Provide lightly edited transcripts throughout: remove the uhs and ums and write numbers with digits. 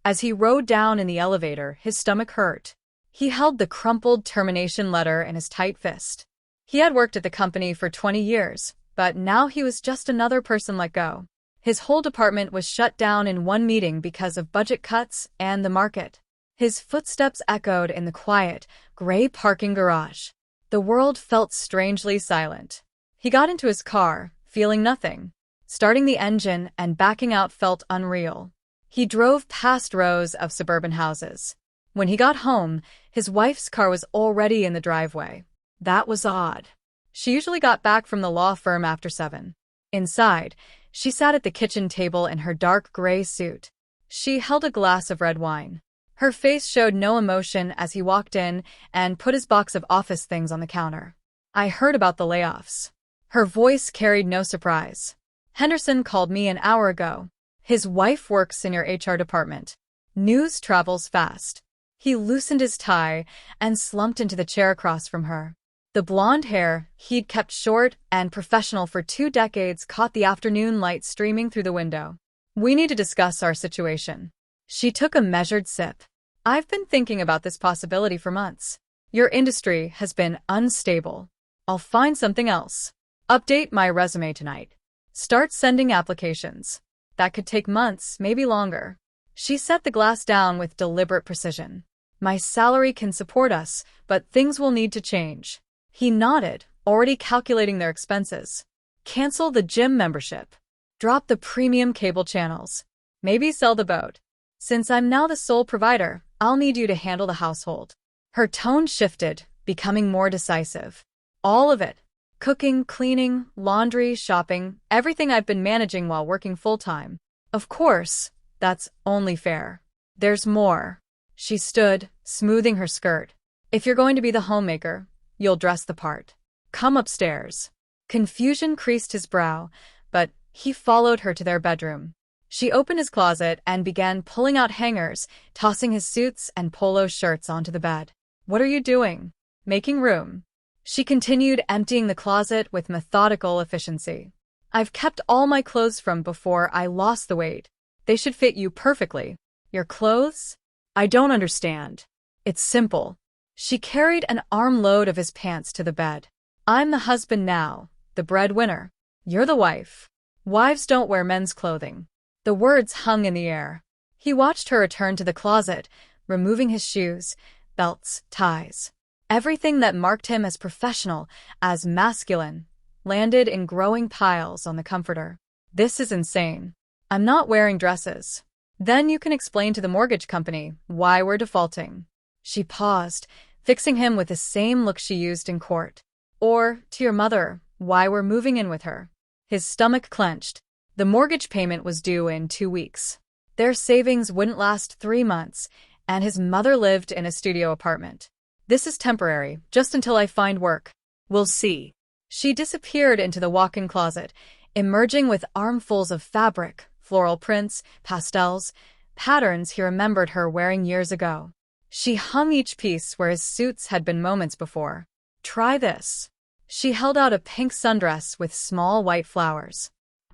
As he rode down in the elevator, his stomach hurt. He held the crumpled termination letter in his tight fist. He had worked at the company for 20 years, but now he was just another person let go. His whole department was shut down in one meeting because of budget cuts and the market. His footsteps echoed in the quiet, gray parking garage. The world felt strangely silent. He got into his car, feeling nothing. Starting the engine and backing out felt unreal. He drove past rows of suburban houses. When he got home, his wife's car was already in the driveway. That was odd. She usually got back from the law firm after 7. Inside, she sat at the kitchen table in her dark gray suit. She held a glass of red wine. Her face showed no emotion as he walked in and put his box of office things on the counter. "I heard about the layoffs." Her voice carried no surprise. "Henderson called me an hour ago. His wife works in your HR department. News travels fast." He loosened his tie and slumped into the chair across from her. The blonde hair he'd kept short and professional for 2 decades caught the afternoon light streaming through the window. "We need to discuss our situation." She took a measured sip. "I've been thinking about this possibility for months. Your industry has been unstable. I'll find something else. Update my resume tonight. Start sending applications. That could take months, maybe longer." She set the glass down with deliberate precision. "My salary can support us, but things will need to change." He nodded, already calculating their expenses. "Cancel the gym membership. Drop the premium cable channels. Maybe sell the boat. Since I'm now the sole provider, I'll need you to handle the household." Her tone shifted, becoming more decisive. "All of it. Cooking, cleaning, laundry, shopping, everything I've been managing while working full-time. Of course, that's only fair. There's more." She stood, smoothing her skirt. "If you're going to be the homemaker, you'll dress the part. Come upstairs." Confusion creased his brow, but he followed her to their bedroom. She opened his closet and began pulling out hangers, tossing his suits and polo shirts onto the bed. "What are you doing?" "Making room." She continued, emptying the closet with methodical efficiency. "I've kept all my clothes from before I lost the weight. They should fit you perfectly." "Your clothes?" "I don't understand. It's simple." She carried an armload of his pants to the bed. "I'm the husband now, the breadwinner. You're the wife. Wives don't wear men's clothing." The words hung in the air. He watched her return to the closet, removing his shoes, belts, ties. Everything that marked him as professional, as masculine, landed in growing piles on the comforter. "This is insane. I'm not wearing dresses. Then you can explain to the mortgage company why we're defaulting." She paused, fixing him with the same look she used in court. "Or, to your mother, why we're moving in with her." His stomach clenched. The mortgage payment was due in 2 weeks. Their savings wouldn't last 3 months, and his mother lived in a studio apartment. "This is temporary, just until I find work. We'll see." She disappeared into the walk-in closet, emerging with armfuls of fabric, floral prints, pastels, patterns he remembered her wearing years ago. She hung each piece where his suits had been moments before. "Try this." She held out a pink sundress with small white flowers.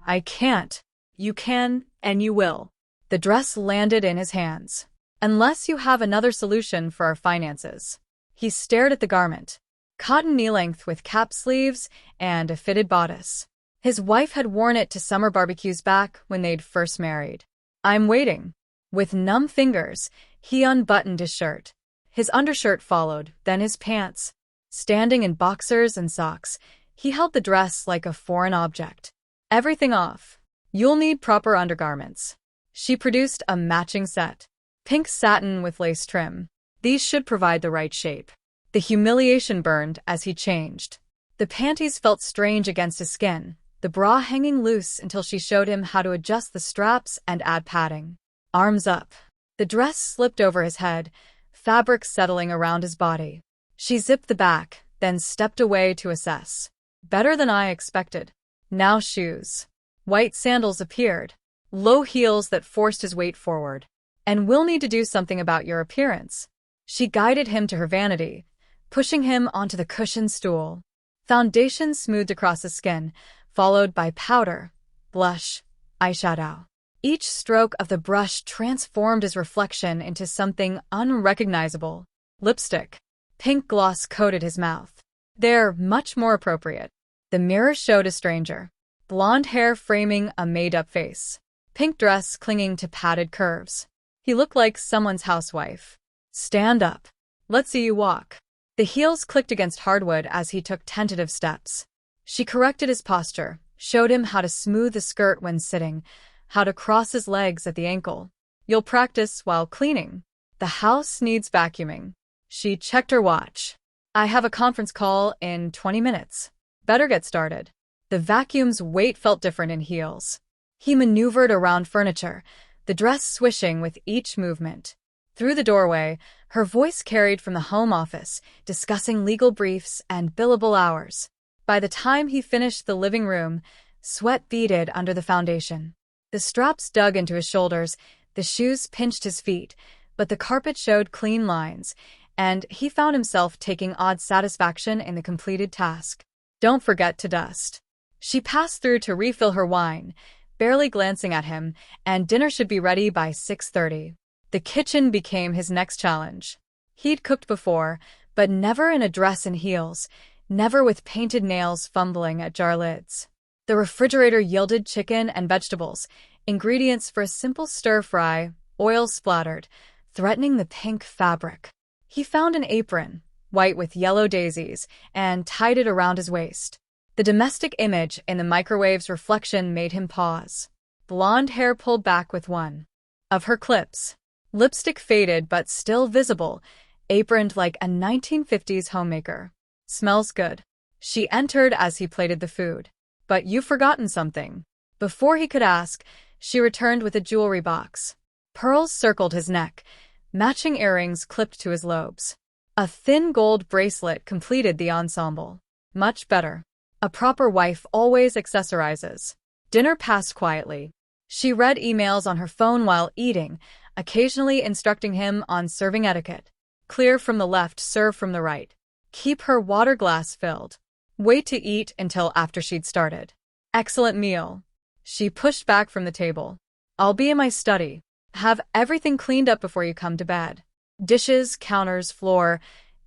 "I can't." "You can, and you will." The dress landed in his hands. "Unless you have another solution for our finances." He stared at the garment. Cotton knee-length with cap sleeves and a fitted bodice. His wife had worn it to summer barbecues back when they'd first married. "I'm waiting." With numb fingers, he unbuttoned his shirt. His undershirt followed, then his pants. Standing in boxers and socks, he held the dress like a foreign object. "Everything off. You'll need proper undergarments." She produced a matching set. Pink satin with lace trim. These should provide the right shape. The humiliation burned as he changed. The panties felt strange against his skin, the bra hanging loose until she showed him how to adjust the straps and add padding. Arms up. The dress slipped over his head, fabric settling around his body. She zipped the back, then stepped away to assess. "Better than I expected." Now shoes. White sandals appeared, low heels that forced his weight forward. "And we'll need to do something about your appearance." She guided him to her vanity, pushing him onto the cushioned stool. Foundation smoothed across his skin, followed by powder, blush, eyeshadow. Each stroke of the brush transformed his reflection into something unrecognizable. Lipstick. Pink gloss coated his mouth. There, much more appropriate. The mirror showed a stranger. Blonde hair framing a made-up face. Pink dress clinging to padded curves. He looked like someone's housewife. Stand up. Let's see you walk. The heels clicked against hardwood as he took tentative steps. She corrected his posture, showed him how to smooth the skirt when sitting, how to cross his legs at the ankle. You'll practice while cleaning. The house needs vacuuming. She checked her watch. I have a conference call in 20 minutes. Better get started. The vacuum's weight felt different in heels. He maneuvered around furniture, the dress swishing with each movement. Through the doorway, her voice carried from the home office, discussing legal briefs and billable hours. By the time he finished the living room, sweat beaded under the foundation. The straps dug into his shoulders, the shoes pinched his feet, but the carpet showed clean lines, and he found himself taking odd satisfaction in the completed task. Don't forget to dust. She passed through to refill her wine, barely glancing at him, and dinner should be ready by 6:30. The kitchen became his next challenge. He'd cooked before, but never in a dress and heels, never with painted nails fumbling at jar lids. The refrigerator yielded chicken and vegetables, ingredients for a simple stir-fry, oil splattered, threatening the pink fabric. He found an apron, white with yellow daisies, and tied it around his waist. The domestic image in the microwave's reflection made him pause. Blonde hair pulled back with one of her clips. Lipstick faded but still visible, aproned like a 1950s homemaker. Smells good. She entered as he plated the food. But you've forgotten something. Before he could ask, she returned with a jewelry box. Pearls circled his neck, matching earrings clipped to his lobes. A thin gold bracelet completed the ensemble. Much better. A proper wife always accessorizes. Dinner passed quietly. She read emails on her phone while eating, occasionally instructing him on serving etiquette. Clear from the left, serve from the right. Keep her water glass filled. Wait to eat until after she'd started. Excellent meal. She pushed back from the table. I'll be in my study. Have everything cleaned up before you come to bed. Dishes, counters, floor,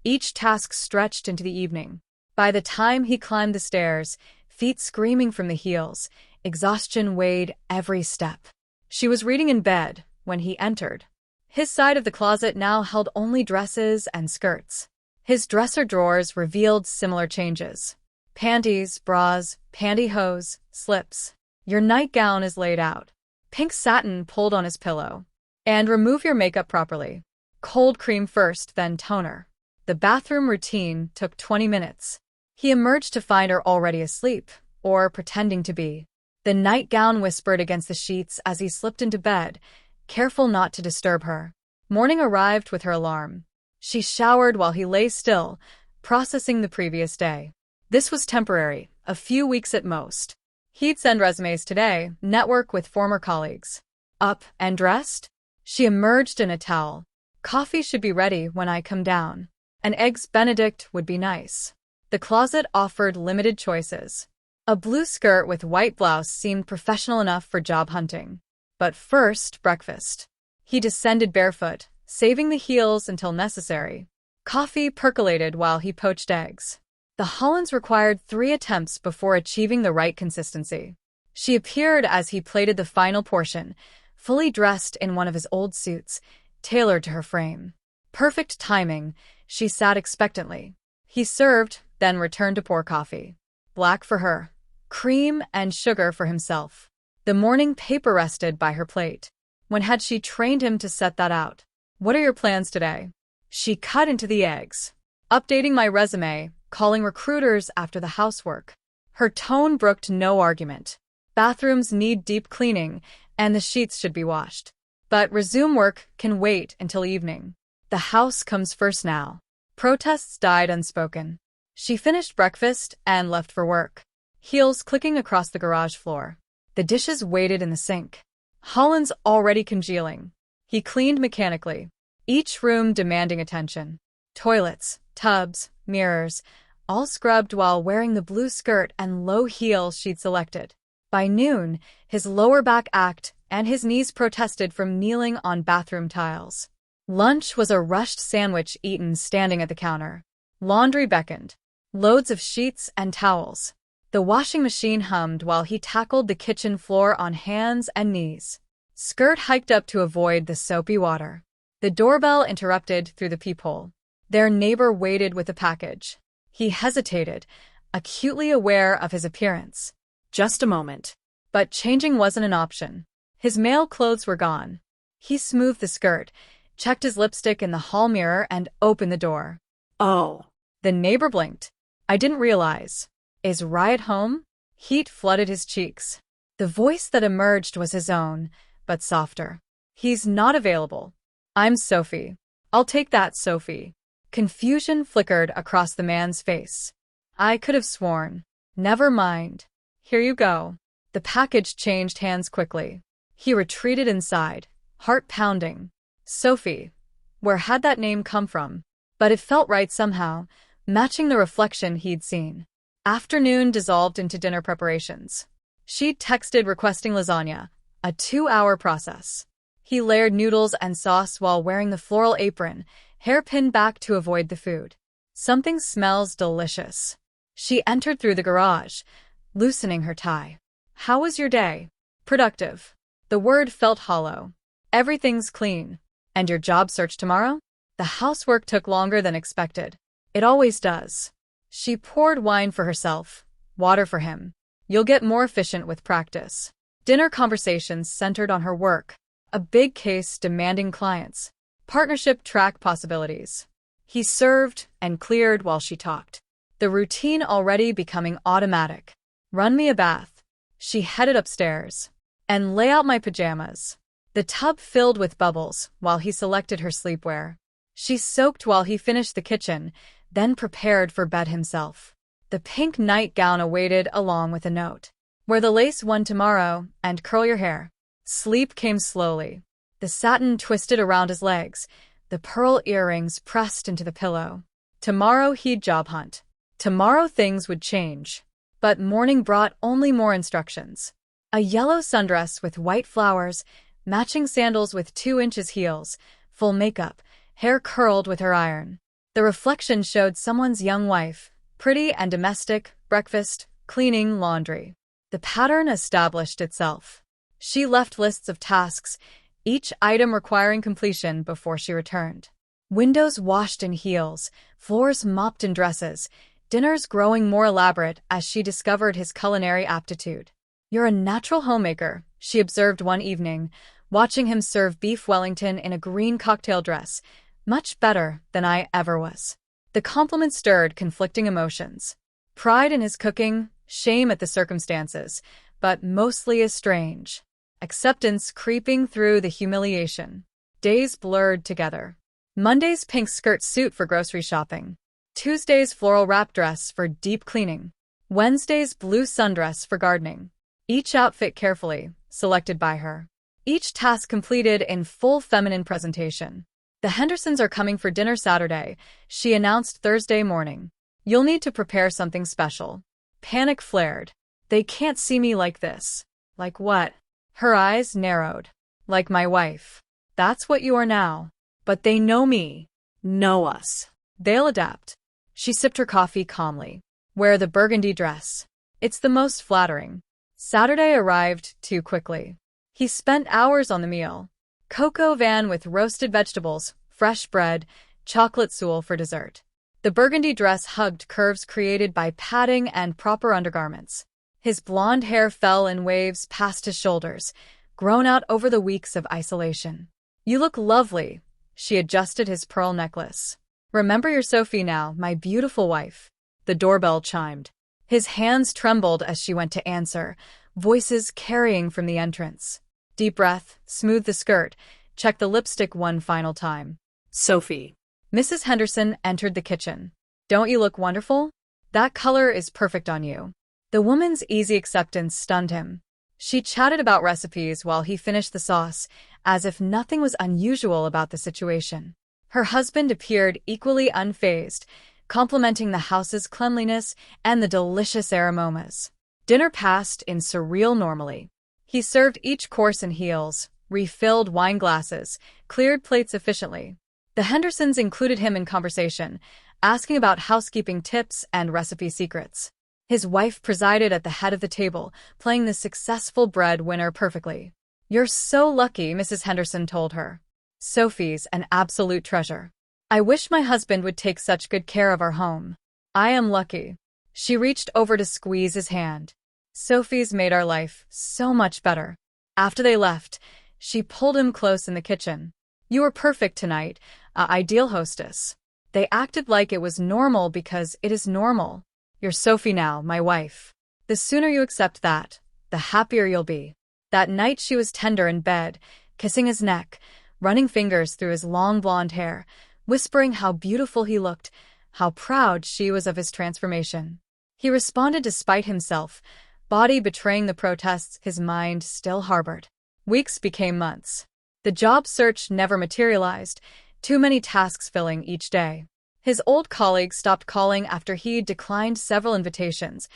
each task stretched into the evening. By the time he climbed the stairs, feet screaming from the heels, exhaustion weighed every step. She was reading in bed when he entered. His side of the closet now held only dresses and skirts. His dresser drawers revealed similar changes. Panties, bras, pantyhose, slips. Your nightgown is laid out. Pink satin pulled on his pillow. And remove your makeup properly. Cold cream first, then toner. The bathroom routine took 20 minutes. He emerged to find her already asleep, or pretending to be. The nightgown whispered against the sheets as he slipped into bed, careful not to disturb her. Morning arrived with her alarm. She showered while he lay still, processing the previous day. This was temporary, a few weeks at most. He'd send resumes today, network with former colleagues. Up and dressed? She emerged in a towel. Coffee should be ready when I come down. An eggs Benedict would be nice. The closet offered limited choices. A blue skirt with white blouse seemed professional enough for job hunting. But first, breakfast. He descended barefoot, saving the heels until necessary. Coffee percolated while he poached eggs. The Hollands required 3 attempts before achieving the right consistency. She appeared as he plated the final portion, fully dressed in one of his old suits, tailored to her frame. Perfect timing, she sat expectantly. He served, then returned to pour coffee. Black for her, cream and sugar for himself. The morning paper rested by her plate. When had she trained him to set that out? What are your plans today? She cut into the eggs. Updating my resume, calling recruiters after the housework. Her tone brooked no argument. Bathrooms need deep cleaning, and the sheets should be washed. But resume work can wait until evening. The house comes first now. Protests died unspoken. She finished breakfast and left for work. Heels clicking across the garage floor. The dishes waited in the sink. Holland's already congealing. He cleaned mechanically, each room demanding attention. Toilets, tubs, mirrors, all scrubbed while wearing the blue skirt and low heels she'd selected. By noon, his lower back ached and his knees protested from kneeling on bathroom tiles. Lunch was a rushed sandwich eaten standing at the counter. Laundry beckoned. Loads of sheets and towels. The washing machine hummed while he tackled the kitchen floor on hands and knees. Skirt hiked up to avoid the soapy water. The doorbell interrupted through the peephole. Their neighbor waited with a package. He hesitated, acutely aware of his appearance. Just a moment. But changing wasn't an option. His male clothes were gone. He smoothed the skirt, checked his lipstick in the hall mirror, and opened the door. Oh. The neighbor blinked. I didn't realize. Is Riot home? Heat flooded his cheeks. The voice that emerged was his own, but softer. He's not available. I'm Sophie. I'll take that, Sophie. Confusion flickered across the man's face. I could have sworn. Never mind. Here you go. The package changed hands quickly. He retreated inside, heart pounding. Sophie. Where had that name come from? But it felt right somehow, matching the reflection he'd seen. Afternoon dissolved into dinner preparations. She'd texted requesting lasagna, a 2-hour process. He layered noodles and sauce while wearing the floral apron, hair pinned back to avoid the food. Something smells delicious. She entered through the garage, loosening her tie. How was your day? Productive. The word felt hollow. Everything's clean. And your job search tomorrow? The housework took longer than expected. It always does. She poured wine for herself, water for him. You'll get more efficient with practice. Dinner conversations centered on her work, a big case demanding clients, partnership track possibilities. He served and cleared while she talked. The routine already becoming automatic. Run me a bath. She headed upstairs. And lay out my pajamas. The tub filled with bubbles while he selected her sleepwear. She soaked while he finished the kitchen, then prepared for bed himself. The pink nightgown awaited along with a note. Wear the lace one tomorrow and curl your hair. Sleep came slowly. The satin twisted around his legs, the pearl earrings pressed into the pillow. Tomorrow he'd job hunt. Tomorrow things would change. But morning brought only more instructions. A yellow sundress with white flowers, matching sandals with 2-inch heels, full makeup, hair curled with her iron. The reflection showed someone's young wife, pretty and domestic, breakfast, cleaning, laundry. The pattern established itself. She left lists of tasks, each item requiring completion before she returned. Windows washed in heels, floors mopped in dresses, dinners growing more elaborate as she discovered his culinary aptitude. You're a natural homemaker, she observed one evening, watching him serve beef Wellington in a green cocktail dress. Much better than I ever was. The compliment stirred conflicting emotions. Pride in his cooking, shame at the circumstances, but mostly estranged. Acceptance creeping through the humiliation. Days blurred together. Monday's pink skirt suit for grocery shopping. Tuesday's floral wrap dress for deep cleaning. Wednesday's blue sundress for gardening. Each outfit carefully, selected by her. Each task completed in full feminine presentation. The Hendersons are coming for dinner Saturday, she announced Thursday morning. You'll need to prepare something special. Panic flared. They can't see me like this. Like what? Her eyes narrowed. Like my wife. That's what you are now. But they know me. Know us. They'll adapt. She sipped her coffee calmly. Wear the burgundy dress. It's the most flattering. Saturday arrived too quickly. He spent hours on the meal. Cocoa van with roasted vegetables, fresh bread, chocolate soul for dessert. The burgundy dress hugged curves created by padding and proper undergarments. His blonde hair fell in waves past his shoulders, grown out over the weeks of isolation. You look lovely. She adjusted his pearl necklace. Remember your Sophie now, my beautiful wife. The doorbell chimed. His hands trembled as she went to answer, voices carrying from the entrance. Deep breath, smooth the skirt, check the lipstick one final time. Sophie. Mrs. Henderson entered the kitchen. Don't you look wonderful? That color is perfect on you. The woman's easy acceptance stunned him. She chatted about recipes while he finished the sauce, as if nothing was unusual about the situation. Her husband appeared equally unfazed, complimenting the house's cleanliness and the delicious aromas. Dinner passed in surreal normalcy. He served each course in heels, refilled wine glasses, cleared plates efficiently. The Hendersons included him in conversation, asking about housekeeping tips and recipe secrets. His wife presided at the head of the table, playing the successful breadwinner perfectly. "You're so lucky," Mrs. Henderson told her. "Sophie's an absolute treasure. I wish my husband would take such good care of our home. I am lucky." She reached over to squeeze his hand. "Sophie's made our life so much better." After they left, she pulled him close in the kitchen. "You were perfect tonight, ideal hostess." They acted like it was normal because it is normal. "You're Sophie now, my wife. The sooner you accept that, the happier you'll be." That night she was tender in bed, kissing his neck, running fingers through his long blonde hair, whispering how beautiful he looked, how proud she was of his transformation. He responded despite himself, body betraying the protests his mind still harbored. Weeks became months. The job search never materialized, too many tasks filling each day. His old colleagues stopped calling after he declined several invitations,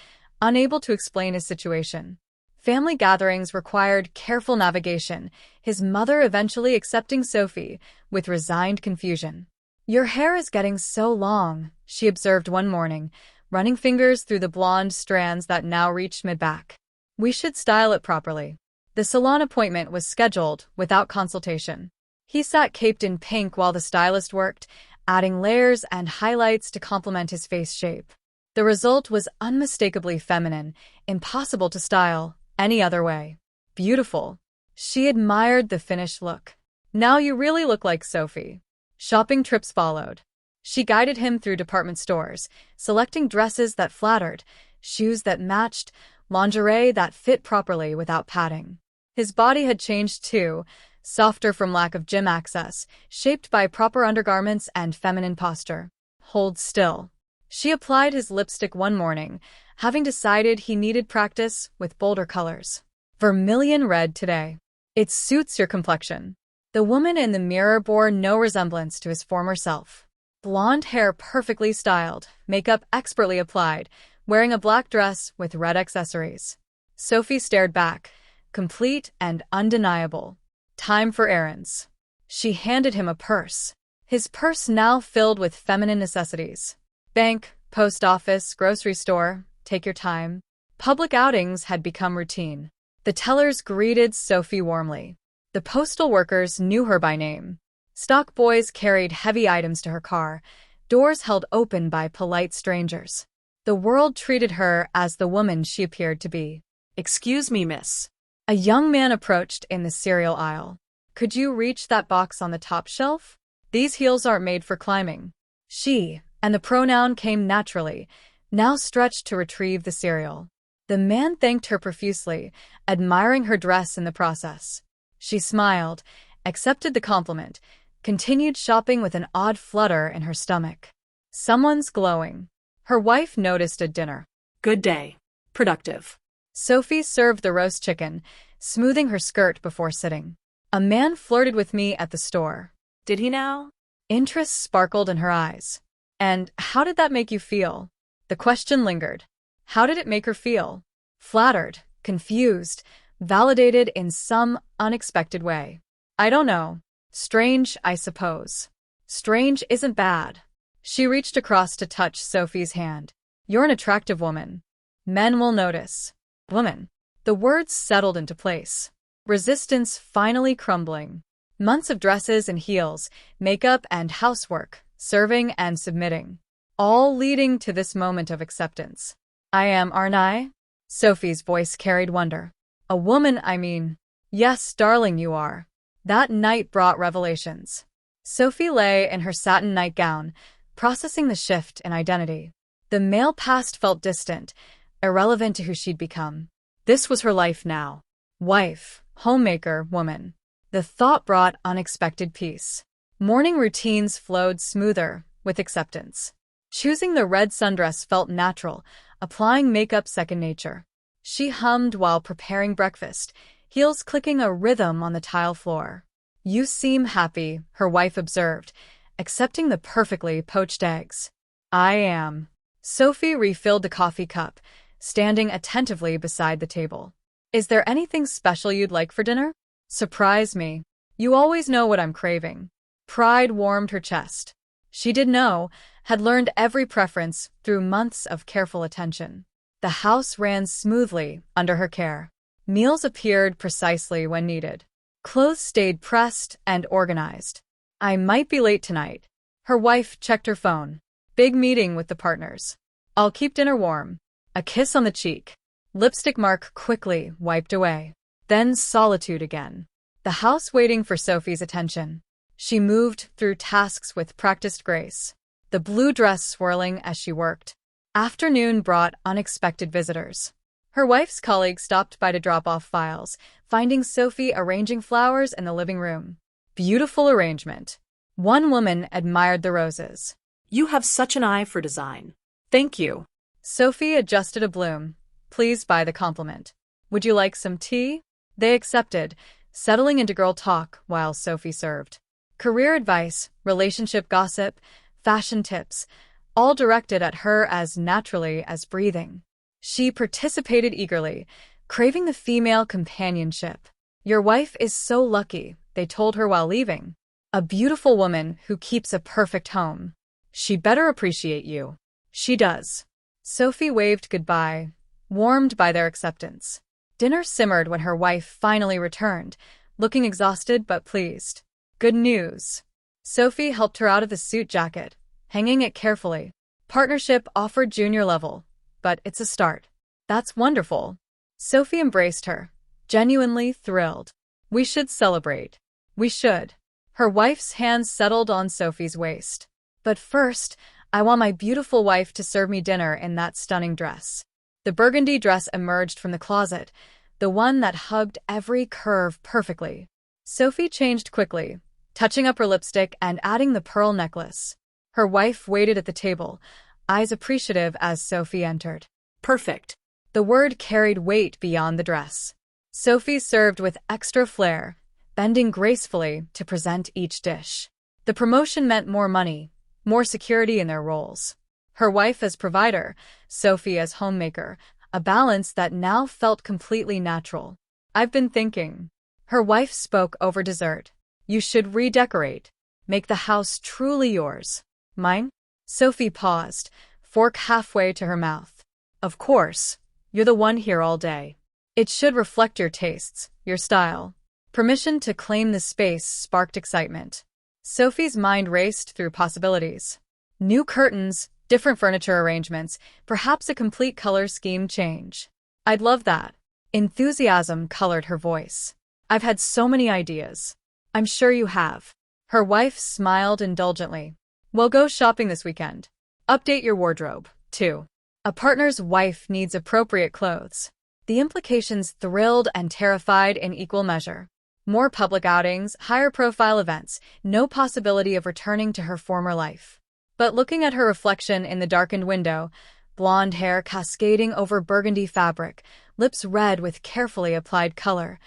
unable to explain his situation. Family gatherings required careful navigation, his mother eventually accepting Sophie with resigned confusion. "Your hair is getting so long," she observed one morning, running fingers through the blonde strands that now reached mid-back. "We should style it properly." The salon appointment was scheduled without consultation. He sat caped in pink while the stylist worked, adding layers and highlights to complement his face shape. The result was unmistakably feminine, impossible to style any other way. Beautiful. She admired the finished look. "Now you really look like Sophie." Shopping trips followed. She guided him through department stores, selecting dresses that flattered, shoes that matched, lingerie that fit properly without padding. His body had changed too, softer from lack of gym access, shaped by proper undergarments and feminine posture. "Hold still." She applied his lipstick one morning, having decided he needed practice with bolder colors. "Vermilion red today. It suits your complexion." The woman in the mirror bore no resemblance to his former self. Blonde hair perfectly styled, makeup expertly applied, wearing a black dress with red accessories. Sophie stared back, complete and undeniable. "Time for errands." She handed him a purse. His purse now filled with feminine necessities. Bank, post office, grocery store, take your time. Public outings had become routine. The tellers greeted Sophie warmly. The postal workers knew her by name. Stock boys carried heavy items to her car, doors held open by polite strangers. The world treated her as the woman she appeared to be. "Excuse me, miss." A young man approached in the cereal aisle. "Could you reach that box on the top shelf? These heels aren't made for climbing." She, and the pronoun came naturally, now stretched to retrieve the cereal. The man thanked her profusely, admiring her dress in the process. She smiled, accepted the compliment, continued shopping with an odd flutter in her stomach. Someone's glowing. Her wife noticed at dinner. "Good day. Productive." Sophie served the roast chicken, smoothing her skirt before sitting. "A man flirted with me at the store." "Did he now?" Interest sparkled in her eyes. "And how did that make you feel?" The question lingered. How did it make her feel? Flattered, confused, validated in some unexpected way. "I don't know. Strange, I suppose." "Strange isn't bad." She reached across to touch Sophie's hand. "You're an attractive woman. Men will notice." "Woman." The words settled into place. Resistance finally crumbling. Months of dresses and heels, makeup and housework, serving and submitting, all leading to this moment of acceptance. "I am, aren't I?" Sophie's voice carried wonder. "A woman, I mean." "Yes, darling, you are." That night brought revelations. Sophie lay in her satin nightgown, processing the shift in identity. The male past felt distant, irrelevant to who she'd become. This was her life now. Wife, homemaker, woman. The thought brought unexpected peace. Morning routines flowed smoother, with acceptance. Choosing the red sundress felt natural, applying makeup second nature. She hummed while preparing breakfast, heels clicking a rhythm on the tile floor. "You seem happy," her wife observed, accepting the perfectly poached eggs. "I am." Sophie refilled the coffee cup, standing attentively beside the table. Is there anything special you'd like for dinner? Surprise me. You always know what I'm craving. Pride warmed her chest. She did know, had learned every preference through months of careful attention. The house ran smoothly under her care. Meals appeared precisely when needed. Clothes stayed pressed and organized. I might be late tonight. Her wife checked her phone. Big meeting with the partners. I'll keep dinner warm. A kiss on the cheek. Lipstick mark quickly wiped away. Then solitude again. The house waiting for Sophie's attention. She moved through tasks with practiced grace, the blue dress swirling as she worked. Afternoon brought unexpected visitors. Her wife's colleague stopped by to drop off files, finding Sophie arranging flowers in the living room. Beautiful arrangement. One woman admired the roses. You have such an eye for design. Thank you. Sophie adjusted a bloom, pleased by the compliment. Would you like some tea? They accepted, settling into girl talk while Sophie served. Career advice, relationship gossip, fashion tips, all directed at her as naturally as breathing. She participated eagerly, craving the female companionship. Your wife is so lucky, they told her while leaving. A beautiful woman who keeps a perfect home. She better appreciate you. She does. Sophie waved goodbye, warmed by their acceptance. Dinner simmered when her wife finally returned, looking exhausted but pleased. Good news. Sophie helped her out of the suit jacket, hanging it carefully. Partnership offered junior level, but it's a start. That's wonderful. Sophie embraced her, genuinely thrilled. We should celebrate. We should. Her wife's hands settled on Sophie's waist. But first, I want my beautiful wife to serve me dinner in that stunning dress. The burgundy dress emerged from the closet, the one that hugged every curve perfectly. Sophie changed quickly, touching up her lipstick and adding the pearl necklace. Her wife waited at the table, eyes appreciative as Sophie entered. Perfect. The word carried weight beyond the dress. Sophie served with extra flair, bending gracefully to present each dish. The promotion meant more money, more security in their roles. Her wife as provider, Sophie as homemaker, a balance that now felt completely natural. I've been thinking. Her wife spoke over dessert. You should redecorate. Make the house truly yours. Mine? Sophie paused, fork halfway to her mouth. Of course. You're the one here all day. It should reflect your tastes, your style. Permission to claim the space sparked excitement. Sophie's mind raced through possibilities. New curtains, different furniture arrangements, perhaps a complete color scheme change. I'd love that. Enthusiasm colored her voice. I've had so many ideas. I'm sure you have. Her wife smiled indulgently. We'll go shopping this weekend. Update your wardrobe, too. A partner's wife needs appropriate clothes. The implications thrilled and terrified in equal measure. More public outings, higher profile events, no possibility of returning to her former life. But looking at her reflection in the darkened window, blonde hair cascading over burgundy fabric, lips red with carefully applied color,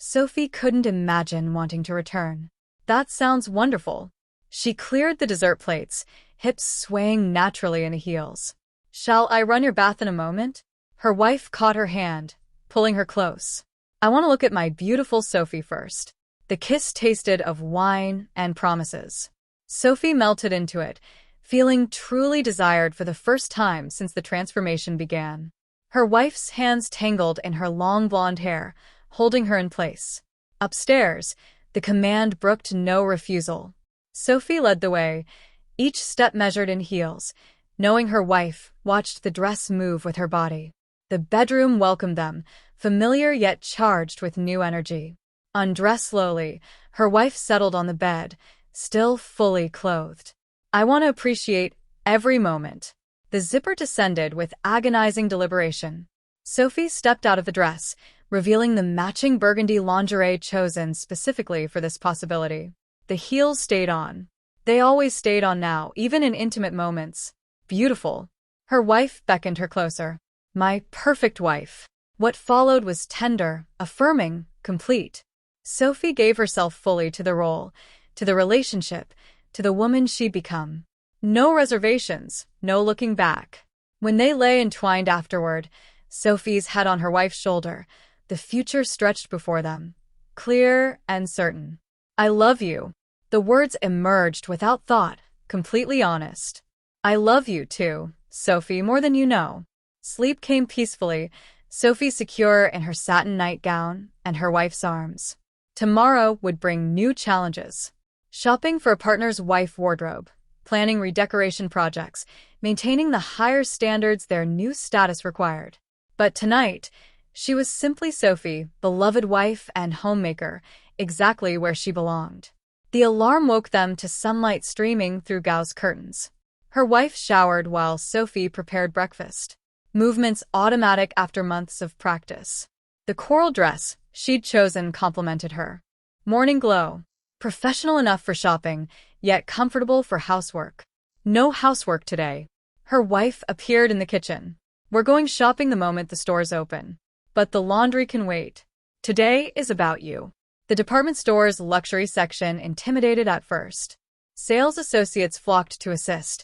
Sophie couldn't imagine wanting to return. That sounds wonderful. She cleared the dessert plates, hips swaying naturally in the heels. Shall I run your bath in a moment? Her wife caught her hand, pulling her close. I want to look at my beautiful Sophie first. The kiss tasted of wine and promises. Sophie melted into it, feeling truly desired for the first time since the transformation began. Her wife's hands tangled in her long blonde hair, holding her in place. Upstairs, the command brooked no refusal. Sophie led the way, each step measured in heels, knowing her wife watched the dress move with her body. The bedroom welcomed them, familiar yet charged with new energy. Undressed slowly, her wife settled on the bed, still fully clothed. I want to appreciate every moment. The zipper descended with agonizing deliberation. Sophie stepped out of the dress, revealing the matching burgundy lingerie chosen specifically for this possibility. The heels stayed on. They always stayed on now, even in intimate moments. Beautiful. Her wife beckoned her closer. My perfect wife. What followed was tender, affirming, complete. Sophie gave herself fully to the role, to the relationship, to the woman she'd become. No reservations, no looking back. When they lay entwined afterward, Sophie's head on her wife's shoulder, The future stretched before them, clear and certain. I love you. The words emerged without thought, completely honest. I love you too, Sophie, more than you know. Sleep came peacefully, Sophie secure in her satin nightgown and her wife's arms. Tomorrow would bring new challenges. Shopping for a partner's wife wardrobe, planning redecoration projects, maintaining the higher standards their new status required. But tonight, she was simply Sophie, beloved wife and homemaker, exactly where she belonged. The alarm woke them to sunlight streaming through gauze curtains. Her wife showered while Sophie prepared breakfast. Movements automatic after months of practice. The coral dress she'd chosen complemented her. Morning glow. Professional enough for shopping, yet comfortable for housework. No housework today. Her wife appeared in the kitchen. We're going shopping the moment the stores open. But the laundry can wait. Today is about you. The department store's luxury section intimidated at first. Sales associates flocked to assist,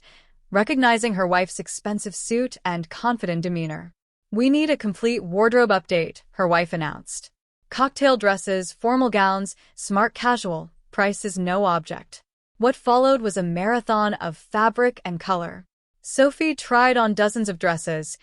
recognizing her wife's expensive suit and confident demeanor. We need a complete wardrobe update, her wife announced. Cocktail dresses, formal gowns, smart casual, price is no object. What followed was a marathon of fabric and color. Sophie tried on dozens of dresses,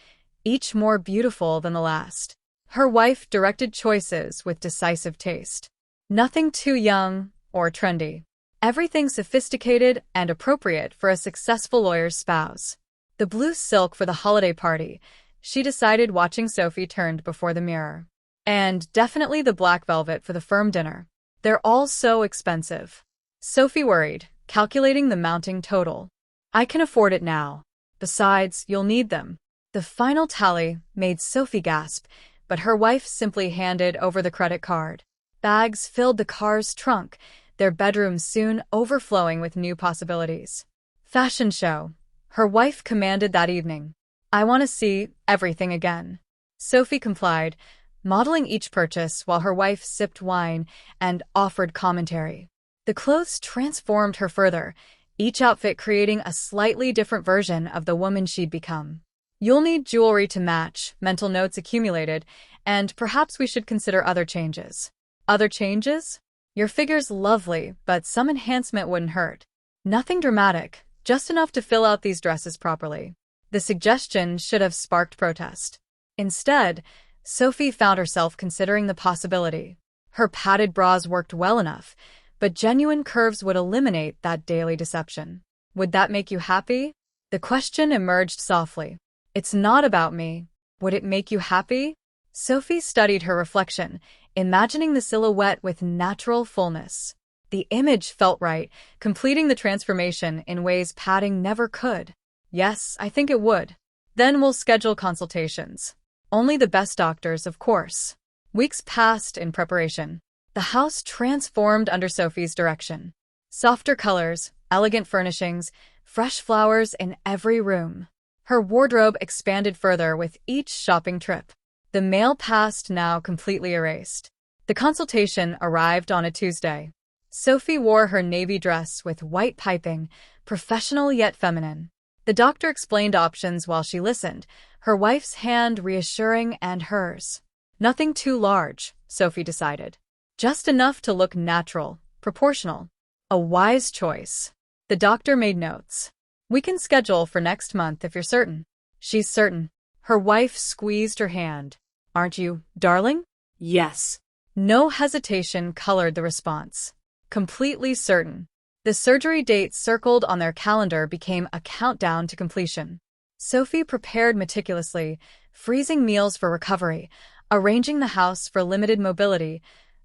each more beautiful than the last. Her wife directed choices with decisive taste. Nothing too young or trendy. Everything sophisticated and appropriate for a successful lawyer's spouse. The blue silk for the holiday party, she decided watching Sophie turned before the mirror. And definitely the black velvet for the firm dinner. They're all so expensive. Sophie worried, calculating the mounting total. I can afford it now. Besides, you'll need them. The final tally made Sophie gasp, but her wife simply handed over the credit card. Bags filled the car's trunk, their bedroom soon overflowing with new possibilities. Fashion show. Her wife commanded that evening. I want to see everything again. Sophie complied, modeling each purchase while her wife sipped wine and offered commentary. The clothes transformed her further, each outfit creating a slightly different version of the woman she'd become. You'll need jewelry to match, mental notes accumulated, and perhaps we should consider other changes. Other changes? Your figure's lovely, but some enhancement wouldn't hurt. Nothing dramatic, just enough to fill out these dresses properly. The suggestion should have sparked protest. Instead, Sophie found herself considering the possibility. Her padded bras worked well enough, but genuine curves would eliminate that daily deception. Would that make you happy? The question emerged softly. It's not about me. Would it make you happy? Sophie studied her reflection, imagining the silhouette with natural fullness. The image felt right, completing the transformation in ways padding never could. Yes, I think it would. Then we'll schedule consultations. Only the best doctors, of course. Weeks passed in preparation. The house transformed under Sophie's direction. Softer colors, elegant furnishings, fresh flowers in every room. Her wardrobe expanded further with each shopping trip. The male past now completely erased. The consultation arrived on a Tuesday. Sophie wore her navy dress with white piping, professional yet feminine. The doctor explained options while she listened, her wife's hand reassuring and hers. Nothing too large, Sophie decided. Just enough to look natural, proportional. A wise choice. The doctor made notes. We can schedule for next month if you're certain. She's certain. Her wife squeezed her hand. Aren't you, darling? Yes. No hesitation colored the response. Completely certain. The surgery date circled on their calendar became a countdown to completion. Sophie prepared meticulously, freezing meals for recovery, arranging the house for limited mobility,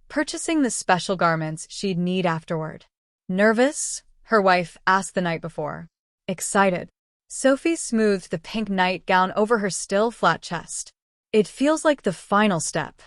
purchasing the special garments she'd need afterward. Nervous? Her wife asked the night before. Excited. Sophie smoothed the pink nightgown over her still flat chest. It feels like the final step.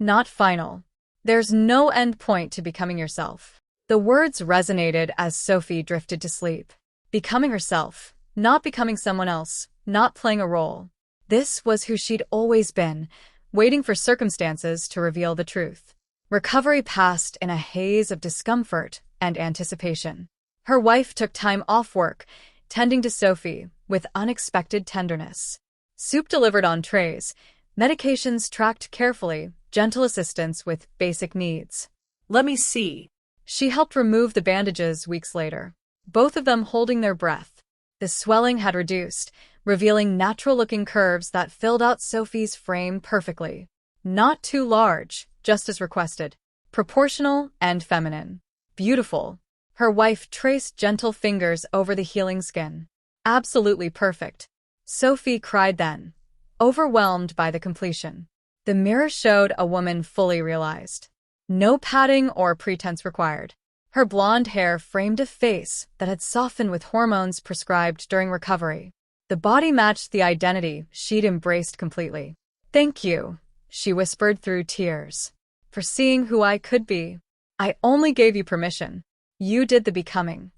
Not final. There's no end point to becoming yourself. The words resonated as Sophie drifted to sleep. Becoming herself, not becoming someone else, not playing a role. This was who she'd always been, waiting for circumstances to reveal the truth. Recovery passed in a haze of discomfort and anticipation. Her wife took time off work, tending to Sophie with unexpected tenderness. Soup delivered on trays, medications tracked carefully, gentle assistance with basic needs. Let me see. She helped remove the bandages weeks later, both of them holding their breath. The swelling had reduced, revealing natural-looking curves that filled out Sophie's frame perfectly. Not too large, just as requested. Proportional and feminine. Beautiful. Her wife traced gentle fingers over the healing skin. Absolutely perfect. Sophie cried then, overwhelmed by the completion. The mirror showed a woman fully realized. No padding or pretense required. Her blonde hair framed a face that had softened with hormones prescribed during recovery. The body matched the identity she'd embraced completely. "Thank you," she whispered through tears, "for seeing who I could be. I only gave you permission. You did the becoming."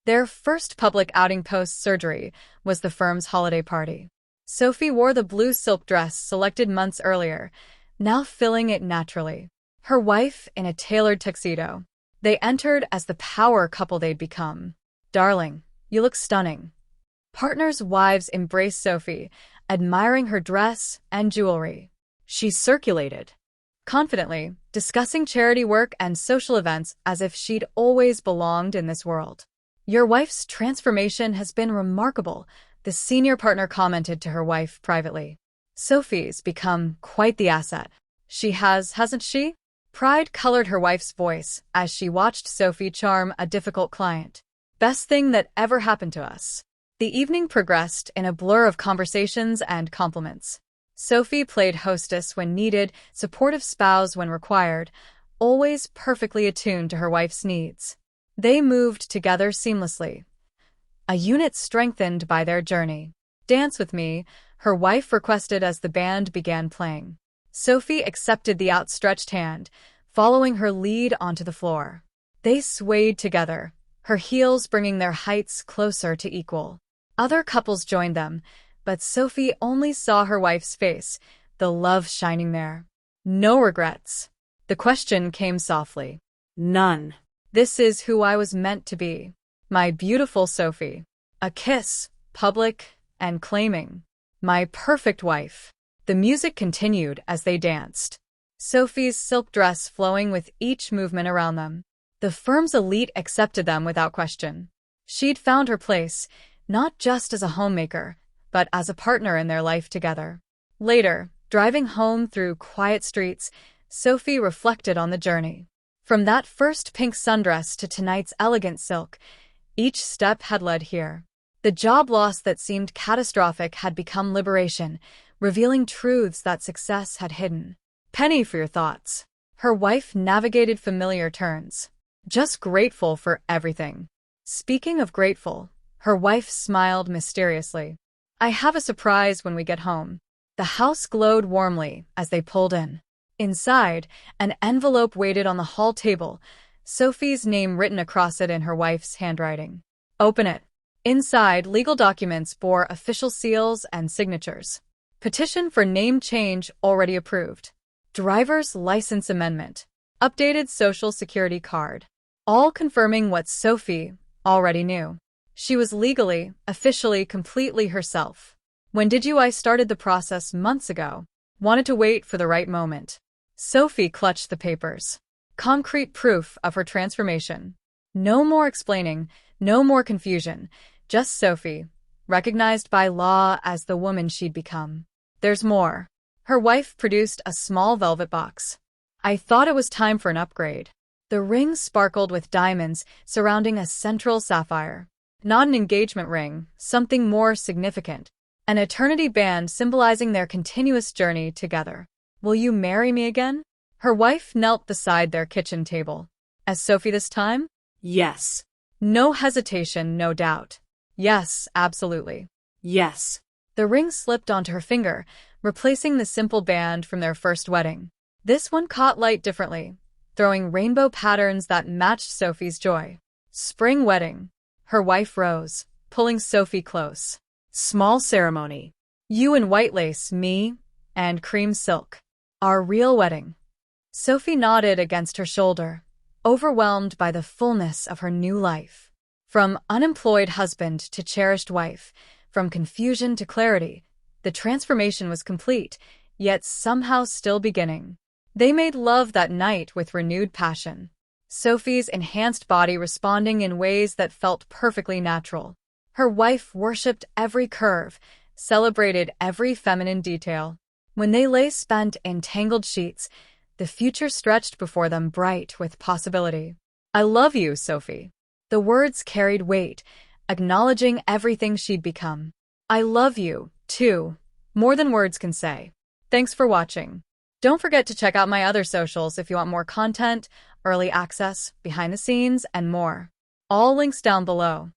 Their first public outing post-surgery was the firm's holiday party. Sophie wore the blue silk dress selected months earlier, now filling it naturally. Her wife in a tailored tuxedo. They entered as the power couple they'd become. "Darling, you look stunning." Partners' wives embraced Sophie, admiring her dress and jewelry. She circulated confidently, discussing charity work and social events as if she'd always belonged in this world. "Your wife's transformation has been remarkable," the senior partner commented to her wife privately. "Sophie's become quite the asset. She has, hasn't she?" Pride colored her wife's voice as she watched Sophie charm a difficult client. "Best thing that ever happened to us." The evening progressed in a blur of conversations and compliments. Sophie played hostess when needed, supportive spouse when required, always perfectly attuned to her wife's needs. They moved together seamlessly, a unit strengthened by their journey. "Dance with me," her wife requested as the band began playing. Sophie accepted the outstretched hand, following her lead onto the floor. They swayed together, her heels bringing their heights closer to equal. Other couples joined them, but Sophie only saw her wife's face, the love shining there. "No regrets." The question came softly. None. "This is who I was meant to be. My beautiful Sophie." A kiss, public and claiming. "My perfect wife." The music continued as they danced, Sophie's silk dress flowing with each movement around them. The firm's elite accepted them without question. She'd found her place, not just as a homemaker, but as a partner in their life together. Later, driving home through quiet streets, Sophie reflected on the journey. From that first pink sundress to tonight's elegant silk, each step had led here. The job loss that seemed catastrophic had become liberation, revealing truths that success had hidden. "Penny for your thoughts." Her wife navigated familiar turns. "Just grateful for everything." Speaking of grateful, her wife smiled mysteriously. "I have a surprise when we get home." The house glowed warmly as they pulled in. Inside, an envelope waited on the hall table, Sophie's name written across it in her wife's handwriting. "Open it." Inside, legal documents bore official seals and signatures. Petition for name change already approved. Driver's license amendment. Updated social security card. All confirming what Sophie already knew. She was legally, officially, completely herself. "When did you?" "I started the process months ago. Wanted to wait for the right moment." Sophie clutched the papers. Concrete proof of her transformation. No more explaining, no more confusion. Just Sophie, recognized by law as the woman she'd become. "There's more." Her wife produced a small velvet box. "I thought it was time for an upgrade." The ring sparkled with diamonds surrounding a central sapphire. Not an engagement ring, something more significant. An eternity band symbolizing their continuous journey together. "Will you marry me again?" Her wife knelt beside their kitchen table. "As Sophie this time?" Yes. No hesitation, no doubt. "Yes, absolutely." Yes. The ring slipped onto her finger, replacing the simple band from their first wedding. This one caught light differently, throwing rainbow patterns that matched Sophie's joy. "Spring wedding." Her wife rose, pulling Sophie close. "Small ceremony. You in white lace, me, and cream silk. Our real wedding." Sophie nodded against her shoulder, overwhelmed by the fullness of her new life. From unemployed husband to cherished wife, from confusion to clarity, the transformation was complete, yet somehow still beginning. They made love that night with renewed passion. Sophie's enhanced body responding in ways that felt perfectly natural. Her wife worshipped every curve, celebrated every feminine detail. When they lay spent in tangled sheets, the future stretched before them bright with possibility. "I love you, Sophie." The words carried weight, acknowledging everything she'd become. "I love you, too," more than words can say. Thanks for watching. Don't forget to check out my other socials if you want more content, early access, behind the scenes, and more. All links down below.